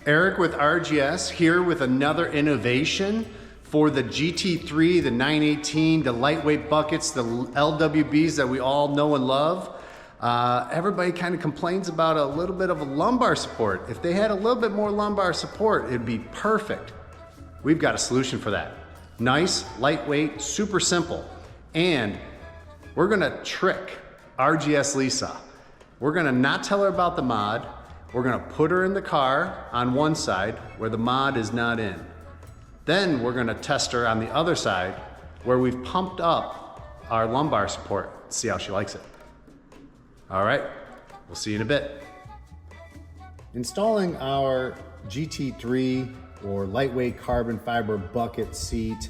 Eric with RGS here with another innovation for the GT3, the 918, the lightweight buckets, the LWBs that we all know and love. Everybody kind of complains about a little bit of a lumbar support. If they had a little bit more lumbar support, it'd be perfect. We've got a solution for that. Nice, lightweight, super simple. And we're gonna trick RGS Lisa. We're gonna not tell her about the mod. We're gonna put her in the car on one side where the mod is not in. Then we're gonna test her on the other side where we've pumped up our lumbar support. See how she likes it. All right, we'll see you in a bit. Installing our GT3 or lightweight carbon fiber bucket seat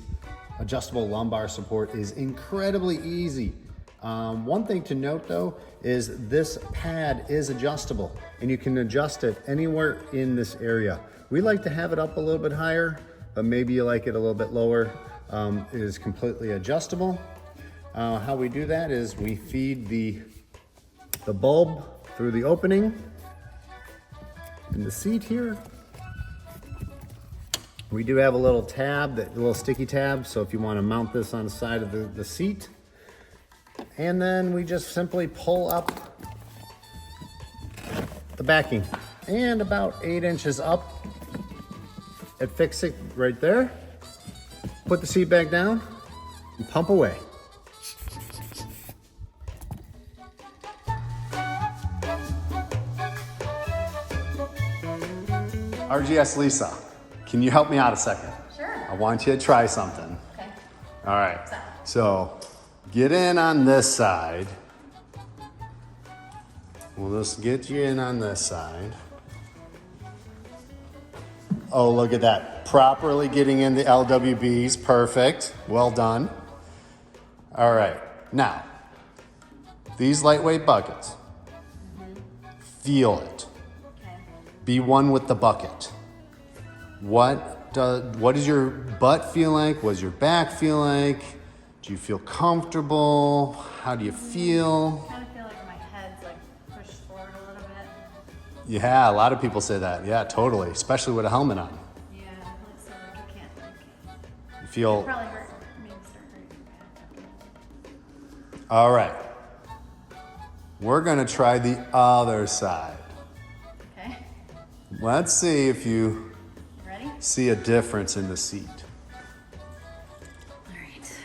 adjustable lumbar support is incredibly easy. One thing to note though is this pad is adjustable and you can adjust it anywhere in this area. We like to have it up a little bit higher, but maybe you like it a little bit lower. It is completely adjustable. How we do that is we feed the bulb through the opening in the seat here. We do have a little tab, a little sticky tab, so if you want to mount this on the side of the seat. And then we just simply pull up the backing and about 8 inches up and fix it right there. Put the seat back down and pump away. RGS Lisa, can you help me out a second? Sure. I want you to try something. Okay. All right. So get in on this side. We'll just get you in on this side. Oh, look at that. Properly getting in the LWBs. Perfect. Well done. All right. Now, these lightweight buckets, feel it. Okay. Be one with the bucket. What does your butt feel like? What does your back feel like? Do you feel comfortable? How do you feel? I kind of feel like my head's like pushed forward a little bit. Yeah, a lot of people say that. Yeah, totally. Especially with a helmet on. Yeah, so like I can't like. You feel. It probably hurt. Maybe start hurting my back. All right. We're gonna try the other side. Okay. Let's see if you Ready? see a difference in the seat. All right.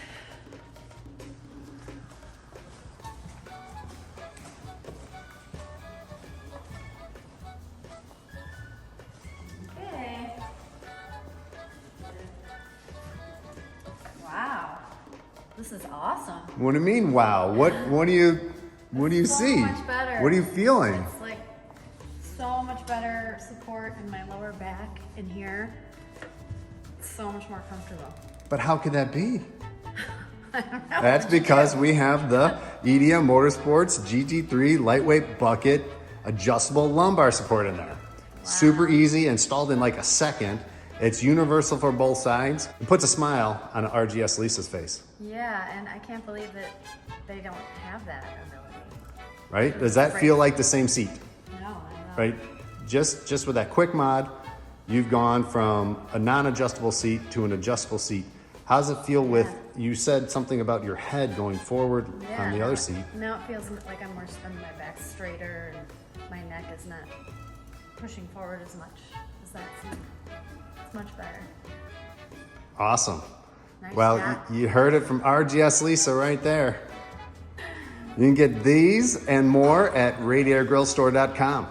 Okay. Wow. This is awesome. What do you mean, wow? What do you So see? much better. What are you feeling? It's like so much better support in my lower back in here. It's so much more comfortable. But how could that be? That's because we have the EDM Motorsports GT3 lightweight bucket adjustable lumbar support in there. Wow. Super easy, installed in like a second. It's universal for both sides. It puts a smile on RGS Lisa's face. Yeah, and I can't believe that they don't have that ability. Right? Does that feel like the same seat? No, I know. Right? Just with that quick mod, you've gone from a non-adjustable seat to an adjustable seat. How does it feel with, you said something about your head going forward on the other seat. Now it feels like I'm more spinning my back straighter and my neck is not pushing forward as much as that seat. It's much better. Awesome. Nice Well, job. you heard it from RGS Lisa right there. You can get these and more at radiatorgrillstore.com.